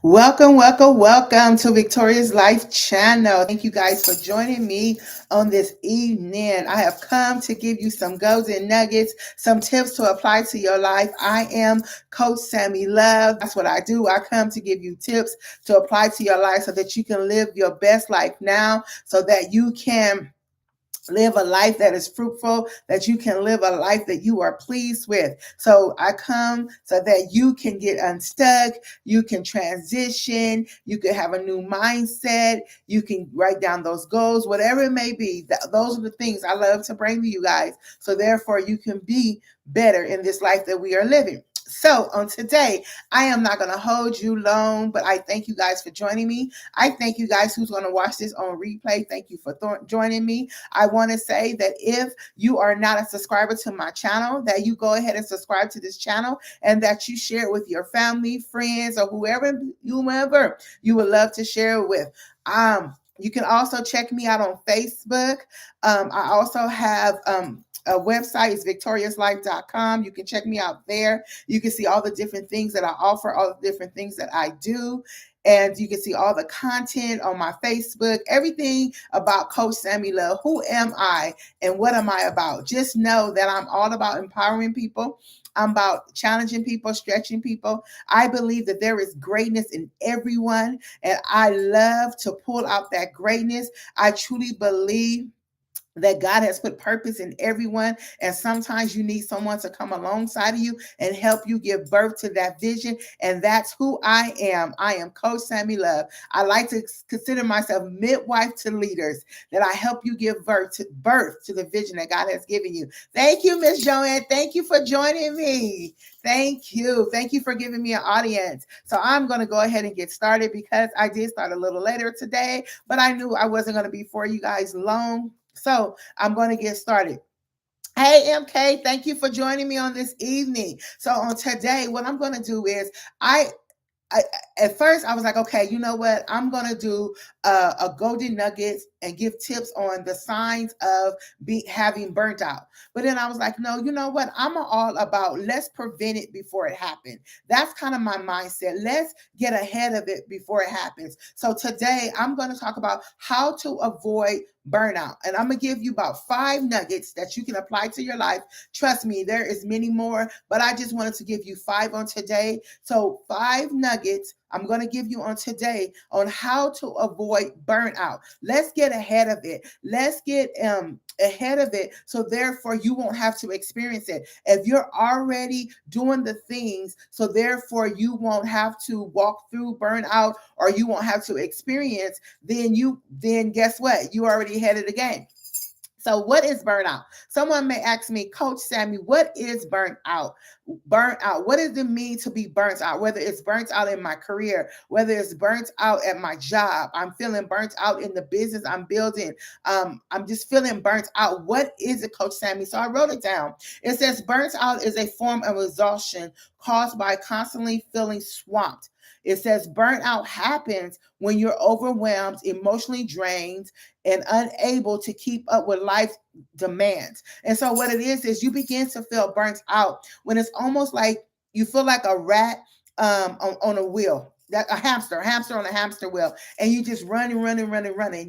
Welcome to Victoria's Life channel. Thank you guys for joining me on this evening. I have come to give you some golden nuggets, some tips to apply to your life. I am Coach Sammy Love. That's what I do. I come to give you tips to apply to your life so that you can live your best life now, so that you can live a life that is fruitful, that you can live a life that you are pleased with. So I come so that you can get unstuck, you can transition, you can have a new mindset, you can write down those goals, whatever it may be. Those are the things I love to bring to you guys. So therefore you can be better in this life that we are living. So on today, I am not going to hold you long, but I thank you guys for joining me. I thank you guys who's going to watch this on replay. Thank you for joining me. I want to say that if you are not a subscriber to my channel, that you go ahead and subscribe to this channel and that you share it with your family, friends, or whoever you would love to share it with. You can also check me out on Facebook. I also have a website is victoriaslife.com. You can check me out there. You can see all the different things that I offer, all the different things that I do. And you can see all the content on my Facebook, everything about Coach Sammy Love. Who am I and what am I about? Just know that I'm all about empowering people. I'm about challenging people, stretching people. I believe that there is greatness in everyone, and I love to pull out that greatness. I truly believe that God has put purpose in everyone. And sometimes you need someone to come alongside of you and help you give birth to that vision. And that's who I am. I am Coach Sammy Love. I like to consider myself midwife to leaders, that I help you give birth to the vision that God has given you. Thank you, Miss Joanne. Thank you for joining me. Thank you. Thank you for giving me an audience. So I'm going to go ahead and get started because I did start a little later today, but I knew I wasn't going to be for you guys long. So I'm going to get started. Hey, MK, thank you for joining me on this evening. So on today, what I'm going to do is I at first I was like, okay, you know what? I'm gonna do a golden nuggets and give tips on the signs of having burnt out. But then I was like, no, you know what? I'm all about let's prevent it before it happens. That's kind of my mindset. Let's get ahead of it before it happens. So today I'm going to talk about how to avoid burnout, and I'm gonna give you about 5 nuggets that you can apply to your life. Trust me, there is many more, but I just wanted to give you 5 on today. So 5 nuggets I'm going to give you on today on how to avoid burnout. Let's get ahead of it. Let's get ahead of it so therefore you won't have to experience it. If you're already doing the things, so therefore you won't have to walk through burnout or you won't have to experience, then guess what? You already ahead of the game. So what is burnout? Someone may ask me, Coach Sammy, what is burnout? Burnout. What does it mean to be burnt out? Whether it's burnt out in my career, whether it's burnt out at my job, I'm feeling burnt out in the business I'm building. I'm just feeling burnt out. What is it, Coach Sammy? So I wrote it down. It says burnt out is a form of exhaustion caused by constantly feeling swamped. It says burnout happens when you're overwhelmed, emotionally drained, and unable to keep up with life demands. And so what it is you begin to feel burnt out when it's almost like you feel like a rat on a wheel. That a hamster on a hamster wheel, and you just running.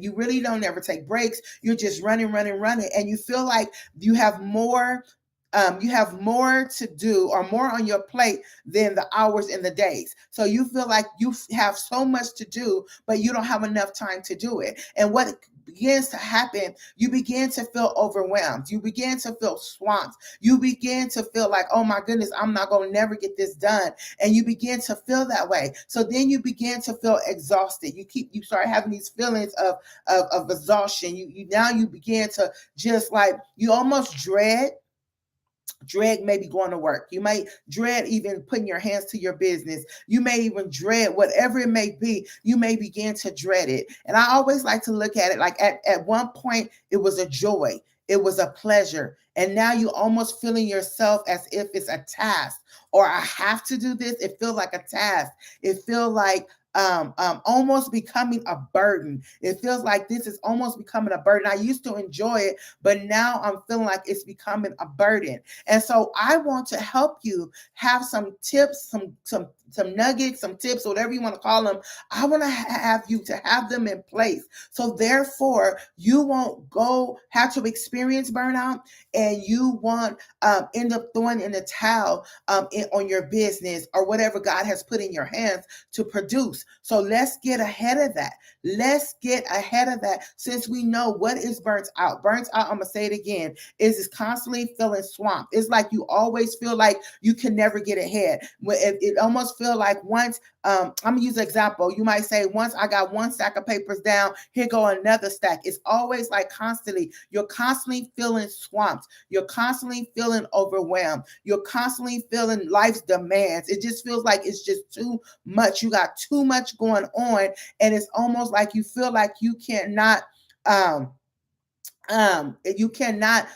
You really don't ever take breaks. You're just running, and you feel like you have more to do or more on your plate than the hours and the days. So you feel like you have so much to do, but you don't have enough time to do it. And what begins to happen, you begin to feel overwhelmed. You begin to feel swamped. You begin to feel like, oh my goodness, I'm not going to never get this done. And you begin to feel that way. So then you begin to feel exhausted. You start having these feelings of exhaustion. You begin to just like, you almost dread maybe going to work. You might dread even putting your hands to your business. You may even dread whatever it may be. You may begin to dread it. And I always like to look at it like at one point it was a joy. It was a pleasure. And now you almost feeling yourself as if it's a task, or I have to do this. It feels like a task. It feels like almost becoming a burden. It feels like this is almost becoming a burden. I used to enjoy it, but now I'm feeling like it's becoming a burden. And so I want to help you have some tips, some nuggets, some tips, whatever you want to call them. I want to have you to have them in place. So therefore, you won't have to experience burnout, and you won't end up throwing in the towel on your business or whatever God has put in your hands to produce. So let's get ahead of that. Let's get ahead of that, since we know what is burnt out. Burnt out, I'm going to say it again, is constantly feeling swamped. It's like you always feel like you can never get ahead. It almost feel like once, I'm going to use an example. You might say, once I got one stack of papers down, here go another stack. It's always like you're constantly feeling swamped. You're constantly feeling overwhelmed. You're constantly feeling life's demands. It just feels like it's just too much. You got too much going on, and it's almost like you feel like you cannot um you cannot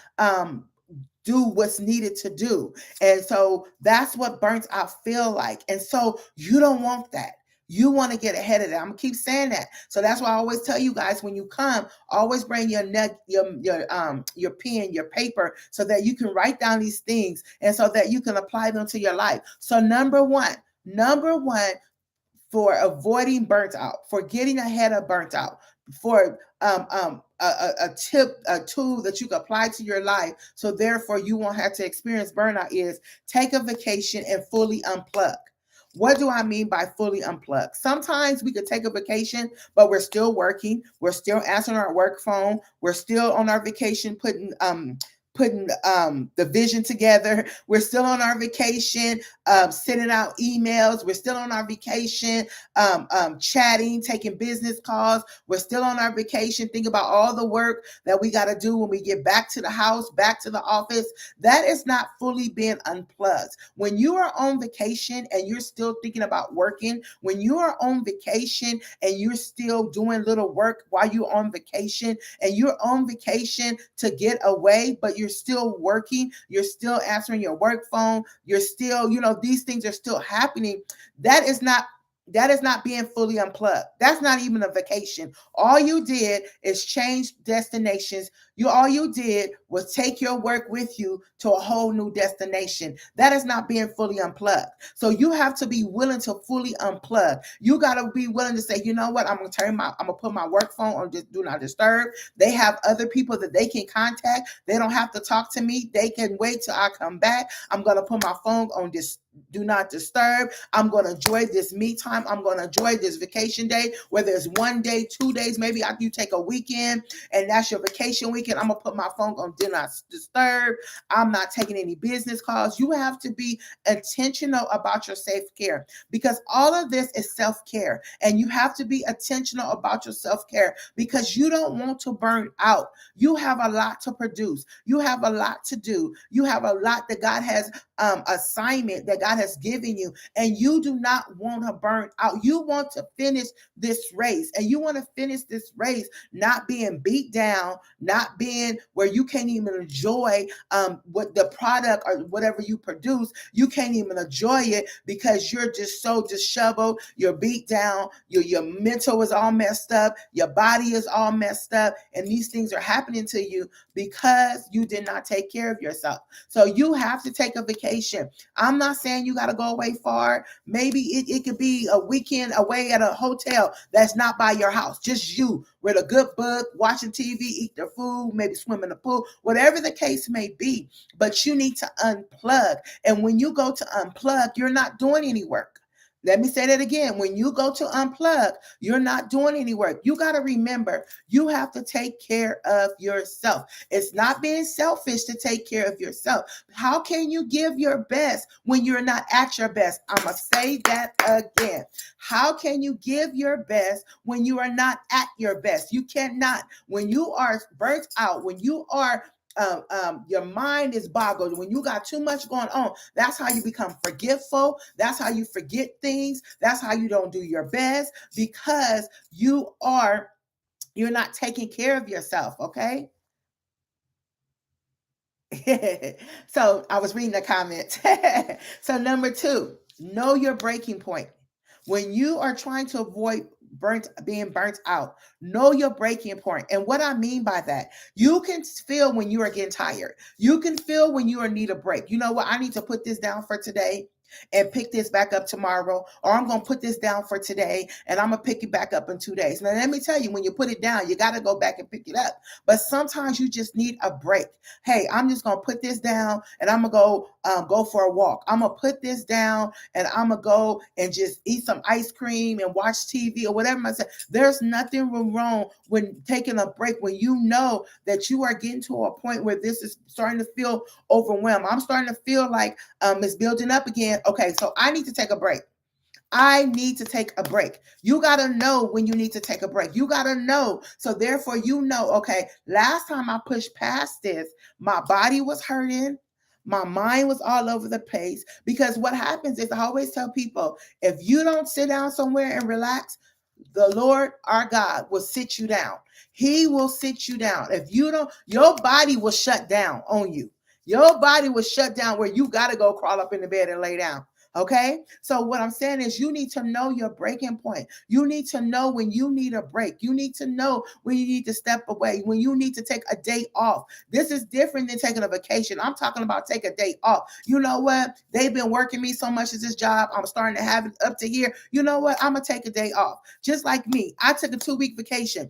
do what's needed to do. And so that's what burnt out feel like. And so you don't want that. You want to get ahead of that. I'm gonna keep saying that. So that's why I always tell you guys, when you come, always bring your pen, your paper, so that you can write down these things, and so that you can apply them to your life. So number one, for avoiding burnt out, for getting ahead of burnt out, for a tip, a tool that you can apply to your life, so therefore you won't have to experience burnout, is take a vacation and fully unplug. What do I mean by fully unplug? Sometimes we could take a vacation, but we're still working. We're still answering our work phone. We're still on our vacation putting the vision together. We're still on our vacation, sending out emails. We're still on our vacation, chatting, taking business calls. We're still on our vacation. Think about all the work that we got to do when we get back to the house, back to the office. That is not fully being unplugged. When you are on vacation and you're still thinking about working, when you are on vacation and you're still doing little work while you're on vacation, and you're on vacation to get away, but you're still working, you're still answering your work phone, you're still, these things are still happening. That is not being fully unplugged. That's not even a vacation. All you did is change destinations. All you did was take your work with you to a whole new destination. That is not being fully unplugged. So you have to be willing to fully unplug. You got to be willing to say, you know what, I'm gonna put my work phone on just do not disturb. They have other people that they can contact. They don't have to talk to me. They can wait till I come back. I'm gonna put my phone on this do not disturb. I'm going to enjoy this me time. I'm going to enjoy this vacation day, whether it's 1 day, 2 days, maybe you take a weekend and that's your vacation weekend. I'm going to put my phone on do not disturb. I'm not taking any business calls. You have to be intentional about your self-care, because all of this is self-care, and you have to be intentional about your self-care, because you don't want to burn out. You have a lot to produce. You have a lot to do. You have a lot that God has assignment that God has given you, and you do not want to burn out. You want to finish this race, and you want to finish this race not being beat down, not being where you can't even enjoy what the product or whatever you produce. You can't even enjoy it because you're just so disheveled. You're beat down. Your mental is all messed up. Your body is all messed up, and these things are happening to you because you did not take care of yourself. So you have to take a vacation. I'm not saying you got to go away far. Maybe it could be a weekend away at a hotel that's not by your house. Just you with a good book, watching TV, eat the food, maybe swim in the pool, whatever the case may be. But you need to unplug. And when you go to unplug, you're not doing any work. Let me say that again. When you go to unplug, you're not doing any work. You got to remember, you have to take care of yourself. It's not being selfish to take care of yourself. How can you give your best when you're not at your best? I'm going to say that again. How can you give your best when you are not at your best? You cannot. When you are burnt out, when you are your mind is boggled, when you got too much going on, that's how you become forgetful. That's how you forget things. That's how you don't do your best, because you're not taking care of yourself. Okay. So I was reading the comments. So number two, know your breaking point. When you are trying to avoid being burnt out, know your breaking point. And what I mean by that, you can feel when you are getting tired. You can feel when you are need a break. You know what? I need to put this down for today and pick this back up tomorrow, or I'm going to put this down for today and I'm going to pick it back up in 2 days. Now, let me tell you, when you put it down, you got to go back and pick it up. But sometimes you just need a break. Hey, I'm just going to put this down and I'm going to go for a walk. I'm going to put this down and I'm going to go and just eat some ice cream and watch TV or whatever. There's nothing wrong when taking a break, when you know that you are getting to a point where this is starting to feel overwhelmed. I'm starting to feel like it's building up again. Okay, so I need to take a break. I need to take a break. You got to know when you need to take a break. You got to know. So therefore, you know, okay, last time I pushed past this, my body was hurting. My mind was all over the place, because what happens is, I always tell people, if you don't sit down somewhere and relax, the Lord our God will sit you down. He will sit you down. If you don't, your body will shut down on you. Your body will shut down where you got to go crawl up in the bed and lay down. Okay. So what I'm saying is, you need to know your breaking point. You need to know when you need a break. You need to know when you need to step away, when you need to take a day off. This is different than taking a vacation. I'm talking about take a day off. You know what? They've been working me so much at this job. I'm starting to have it up to here. You know what? I'm going to take a day off. Just like me, I took a 2-week vacation.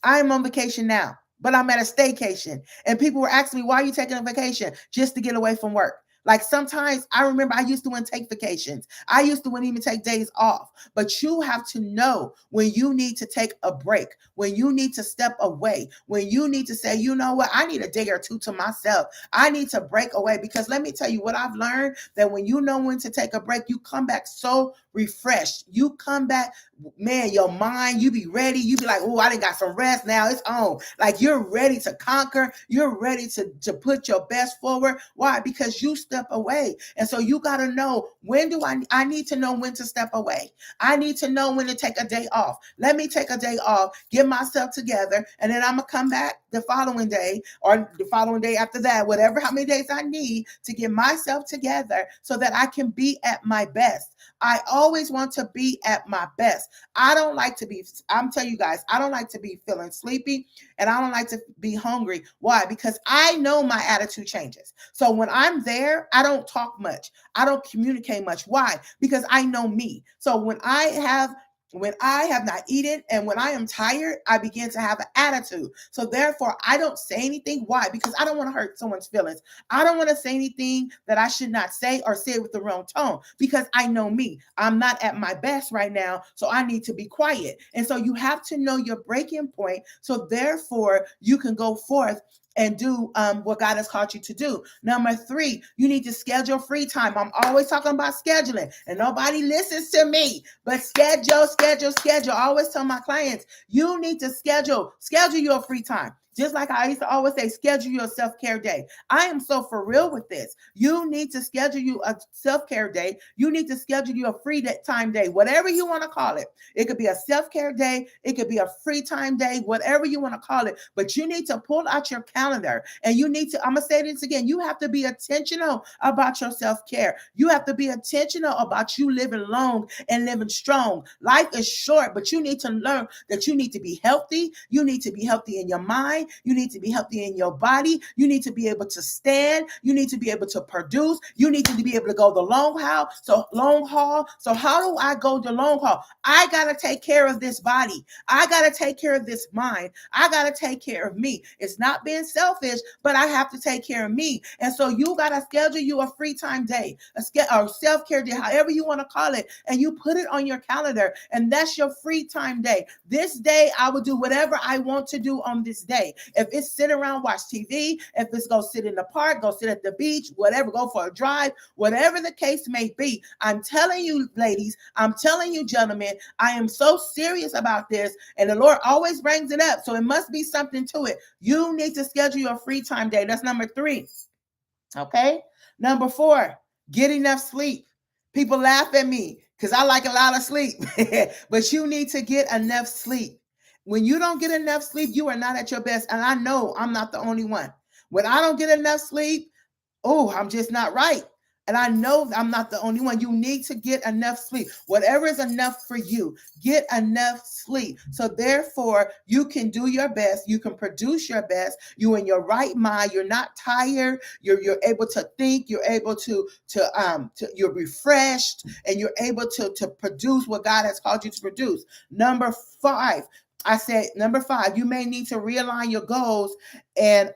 I am on vacation now, but I'm at a staycation. And people were asking me, why are you taking a vacation? Just to get away from work. Like, sometimes I remember I used to want to take vacations. I used to want to even take days off. But you have to know when you need to take a break, when you need to step away, when you need to say, you know what, I need a day or two to myself. I need to break away. Because let me tell you what I've learned, that when you know when to take a break, you come back so refreshed. You come back, man, your mind, you be ready. You be like, oh, I done got some rest. Now it's on. Like, you're ready to conquer. You're ready to put your best forward. Why? Because you step away. And so you got to know, when do I need to know when to step away. I need to know when to take a day off. Let me take a day off, get myself together, and then I'm going to come back the following day, or the following day after that, whatever, how many days I need to get myself together so that I can be at my best. I always want to be at my best. I don't like to be, I'm telling you guys, I don't like to be feeling sleepy, and I don't like to be hungry. Why? Because I know my attitude changes. So when I'm there, I don't talk much. I don't communicate much. Why? Because I know me. So when I have not eaten and when I am tired, I begin to have an attitude. So therefore, I don't say anything. Why? Because I don't want to hurt someone's feelings. I don't want to say anything that I should not say, or say it with the wrong tone, because I know me. I'm not at my best right now, so I need to be quiet. And so you have to know your breaking point, so therefore you can go forth and do what God has called you to do. Number 3, you need to schedule free time. I'm always talking about scheduling, and nobody listens to me, but schedule. I always tell my clients, you need to schedule your free time. Just like I used to always say, schedule your self-care day. I am so for real with this. You need to schedule you a self-care day. You need to schedule you a free time day, whatever you want to call it. It could be a self-care day. It could be a free time day, whatever you want to call it. But you need to pull out your calendar, and you need to, I'm going to say this again, you have to be intentional about your self-care. You have to be intentional about you living long and living strong. Life is short, but you need to learn that you need to be healthy. You need to be healthy in your mind. You need to be healthy in your body. You need to be able to stand. You need to be able to produce. You need to be able to go the long haul. So how do I go the long haul? I got to take care of this body. I got to take care of this mind. I got to take care of me. It's not being selfish, but I have to take care of me. And so you got to schedule you a free time day, or self-care day, however you want to call it, and you put it on your calendar, and that's your free time day. This day, I will do whatever I want to do on this day. If it's sit around, watch TV, if it's go sit in the park, go sit at the beach, whatever, go for a drive, whatever the case may be. I'm telling you, ladies, I'm telling you, gentlemen, I am so serious about this, and the Lord always brings it up. So it must be something to it. You need to schedule your free time day. That's number 3. Okay. Number 4, get enough sleep. People laugh at me because I like a lot of sleep, but you need to get enough sleep. When you don't get enough sleep, you are not at your best. And I know I'm not the only one. When I don't get enough sleep, oh, I'm just not right. And I know I'm not the only one. You need to get enough sleep. Whatever is enough for you, get enough sleep. So therefore, you can do your best. You can produce your best. You in your right mind. You're not tired. You're able to think. You're able to you're refreshed, and you're able to produce what God has called you to produce. Number 5. I said number 5. You may need to realign your goals and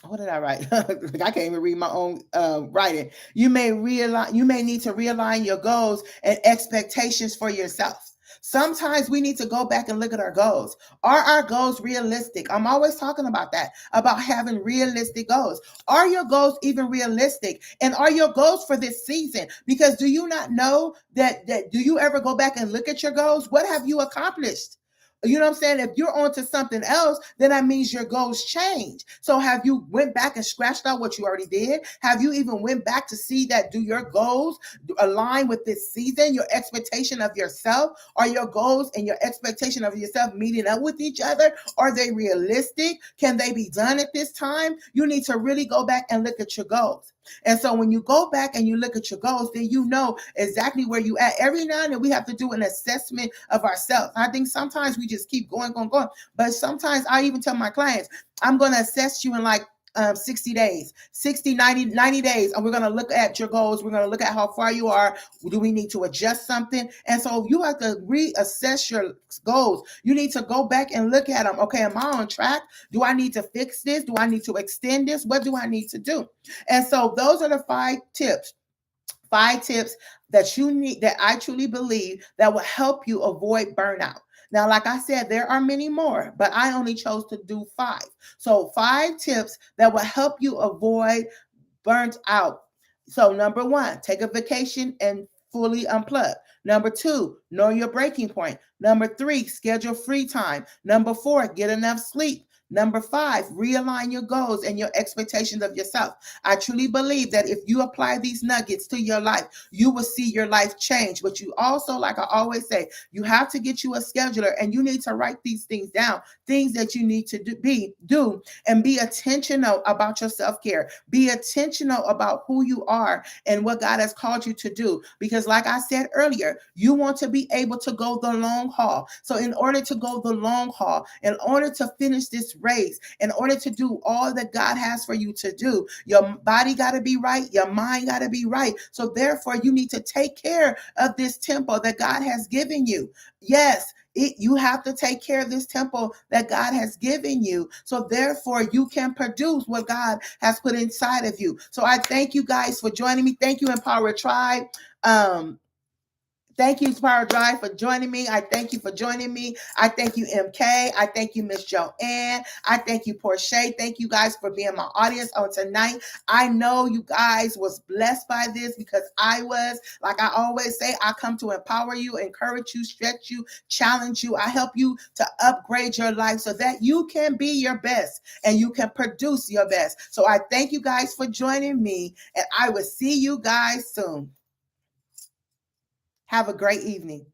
what did I write? I can't even read my own writing. You may need to realign your goals and expectations for yourself. Sometimes we need to go back and look at our goals. Are our goals realistic? I'm always talking about that, about having realistic goals. Are your goals even realistic? And are your goals for this season? Because do you not know that do you ever go back and look at your goals? What have you accomplished? You know what I'm saying? If you're onto something else, then that means your goals change. So have you went back and scratched out what you already did? Have you even went back to see that do your goals align with this season, your expectation of yourself? Are your goals and your expectation of yourself meeting up with each other? Are they realistic? Can they be done at this time? You need to really go back and look at your goals. And so when you go back and you look at your goals, then you know exactly where you at. Every now and then we have to do an assessment of ourselves. I think sometimes we just keep going. But sometimes I even tell my clients, I'm going to assess you in like 60 days, 60, 90 days. And we're going to look at your goals. We're going to look at how far you are. Do we need to adjust something? And so you have to reassess your goals. You need to go back and look at them. Okay, am I on track? Do I need to fix this? Do I need to extend this? What do I need to do? And so those are the 5 tips that you need, that I truly believe that will help you avoid burnout. Now, like I said, there are many more, but I only chose to do 5. So 5 tips that will help you avoid burnt out. So number 1, take a vacation and fully unplug. Number 2, know your breaking point. Number 3, schedule free time. Number 4, get enough sleep. Number 5, realign your goals and your expectations of yourself. I truly believe that if you apply these nuggets to your life, you will see your life change. But you also, like I always say, you have to get you a scheduler, and you need to write these things down, things that you need to do, and be intentional about your self-care. Be intentional about who you are and what God has called you to do. Because like I said earlier, you want to be able to go the long haul. So in order to go the long haul, in order to finish this race, in order to do all that God has for you to do, your body got to be right, your mind got to be right. So therefore, you need to take care of this temple that God has given you. Yes, you have to take care of this temple that God has given you. So therefore, you can produce what God has put inside of you. So I thank you guys for joining me. Thank you, Empower Tribe. Thank you, Power Drive, for joining me. I thank you for joining me. I thank you, MK. I thank you, Miss Joanne. I thank you, Portia. Thank you guys for being my audience on tonight. I know you guys was blessed by this, because I was. Like I always say, I come to empower you, encourage you, stretch you, challenge you. I help you to upgrade your life so that you can be your best and you can produce your best. So I thank you guys for joining me, and I will see you guys soon. Have a great evening.